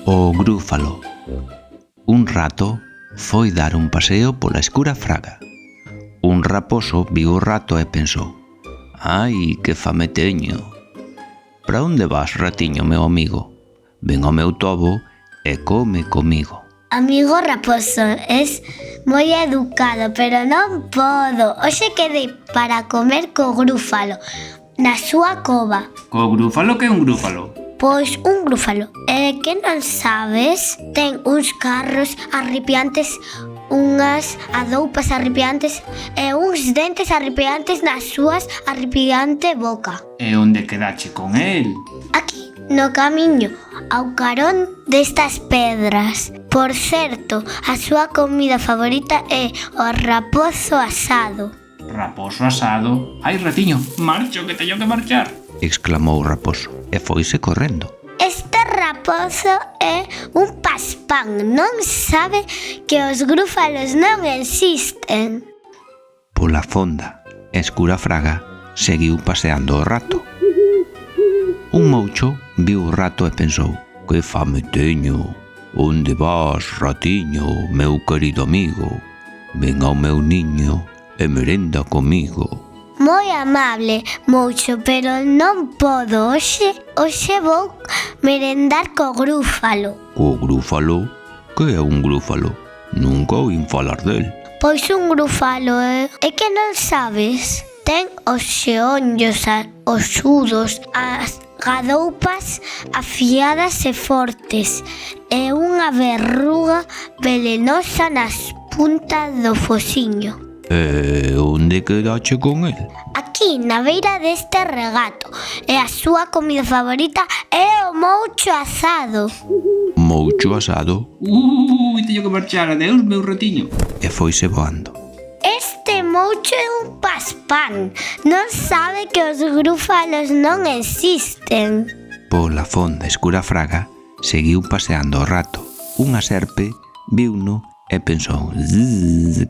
O grúfalo. Un rato foi dar un paseo pola escura fraga. Un raposo viu o rato e pensou: «Ai, que fame teño! Para onde vas, ratiño meu amigo? Ven ao meu tobo e come comigo». Amigo raposo, es moi educado, pero non podo. Hoxe quedei para comer co grúfalo na súa cova. Co grúfalo, que é un grúfalo? Pois un grúfalo, que non sabes, ten uns carros arrepiantes, unhas adoupas arrepiantes e uns dentes arrepiantes nas súas arrepiante boca. E onde quedache con el? Aquí, no camiño, ao carón destas pedras. Por certo, a súa comida favorita é o raposo asado. Raposo asado? Ai, ratiño, marcho, que teño que marchar. Exclamou o raposo e foise correndo. Este raposo é un paspán, non sabe que os grúfalos non existen. Pola fonda escura fraga seguiu paseando o rato. Un moucho viu o rato e pensou: «Que fame teño! Onde vas, ratiño, meu querido amigo? Ven ao meu niño e merenda comigo». Moi amable, moucho, pero non podo. Hoxe vou merendar co grúfalo. O grúfalo? Que é un grúfalo? Nunca oín falar del. Pois un grúfalo é que non sabes. Ten os xeonllos osudos, as gadoupas afiadas e fortes e unha verruga velenosa nas puntas do fociño. E onde quedache con el? Aquí, na beira deste regato, e a súa comida favorita é o moucho asado. Moucho asado? Teño que marchar, adeus, meu ratiño. E foise voando. Este moucho é un paspán, non sabe que os grúfalos non existen. Pola fonda escura fraga seguiu paseando o rato. Unha serpe viuno e pensou: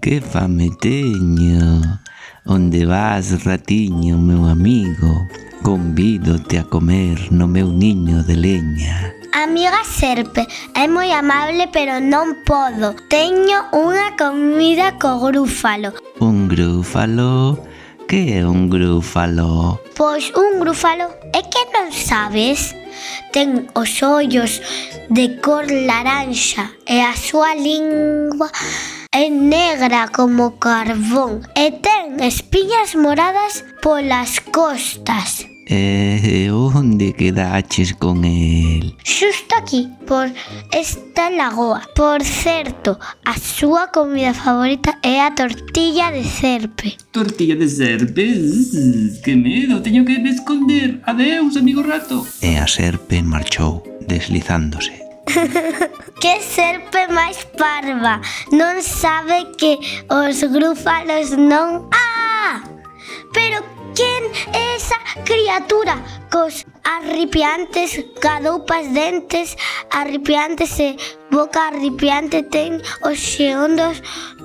«Que fame teño! Onde vas, ratiño, meu amigo? Convídote a comer no meu niño de leña». Amiga serpe, é moi amable, pero non podo. Teño unha comida co grúfalo. Un grúfalo? Que é un grúfalo? Pois un grúfalo é que non sabes. Ten os ollos de cor laranxa e a súa lingua é negra como carbón e ten espiñas moradas polas costas. E onde quedaches con el? Xusto aquí, por esta lagoa. Por certo, a súa comida favorita é a tortilla de serpe. Tortilla de serpe? Que medo, teño que me esconder. Adeus, amigo rato. E a serpe marchou, deslizándose. Que serpe máis parva. Non sabe que os grúfalos non... Ah! Pero quen é esa criatura cos arrepiantes gadoupas, dentes arrepiantes e boca arrepiante? Ten os xeondos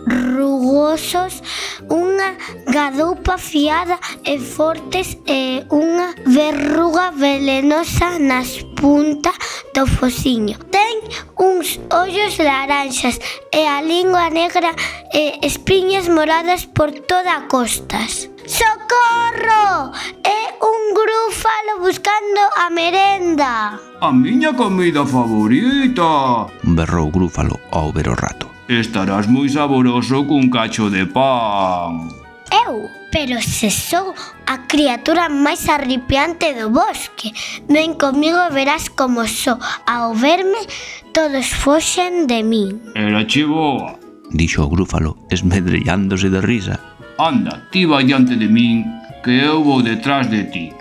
rugosos, unha gadoupa afiada e fortes e unha verruga velenosa nas puntas do fociño. Ten uns ollos laranxas e a lingua negra e espiñas moradas por toda a costas. ¡Socorro! É un grúfalo buscando a merenda. A miña comida favorita. Berrou o grúfalo ao ver o rato. Estarás moi saboroso cun cacho de pan. Eu? Pero se sou a criatura máis arrepiante do bosque. Ven comigo e verás como só. Ao verme, todos foxen de min. Era che boa, dixo o grúfalo, esmedrellándose de risa. Anda, ti vai diante de min, que eu vou detrás de ti.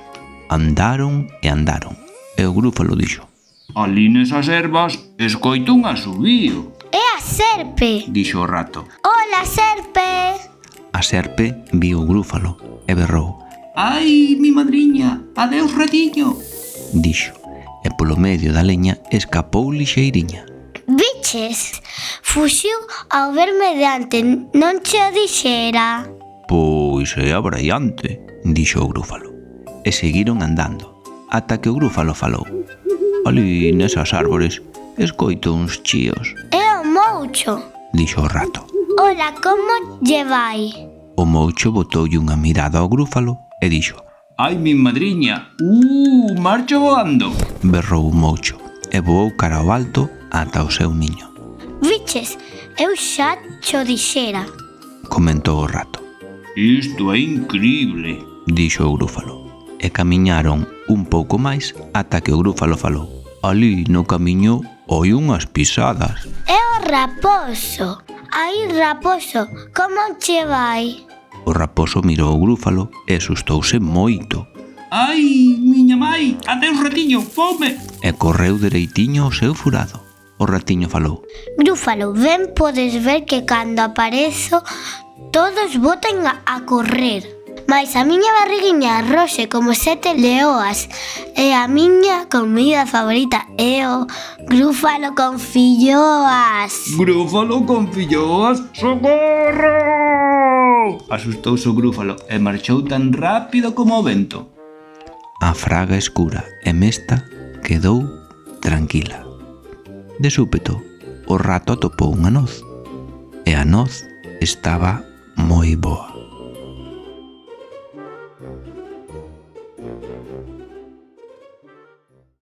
Andaron e andaron, e o grúfalo dixo: Ali nesas ervas escoito un asubío. É a serpe, dixo o rato. Hola, serpe. A serpe viu o grúfalo e berrou: Ai, mi madriña, adeus ratiño, dixo, e polo medio da leña escapou lixeiriña. Biches, fuxiu ao verme diante, non che o dixera. Pois é abraiante, dixo o grúfalo. E seguiron andando, ata que o grúfalo falou: Ali nesas árbores escoito uns chíos, É o moucho. dixo o rato. Ola, como lle vai? O moucho botoulle unha mirada ao grúfalo e dixo: Ai, mi madriña. Marcho voando. berrou o moucho e voou cara ao alto ata o seu niño. Viches, eu xa cho dixera. Comentou o rato. Isto é increíble. Dixo o grúfalo. E camiñaron un pouco máis ata que o grúfalo falou: ali no camiño oi unhas pisadas. É o raposo. Ai, raposo, como che vai? O raposo mirou o grúfalo e asustouse moito Ai, miña mai. Adeus, ratiño. Fome. e correu dereitiño ao seu furado. O ratiño falou: Grúfalo, ben podes ver que cando aparezo todos botan a correr. Mais a miña barriguinha roxe como 7 leoas e a miña comida favorita é o grúfalo con filloas. Grúfalo con filloas. Socorro! Asustouse o grúfalo e marchou tan rápido como o vento. A fraga escura e mesta quedou tranquila. De súpeto, o rato atopou unha noz e a noz estaba moi boa.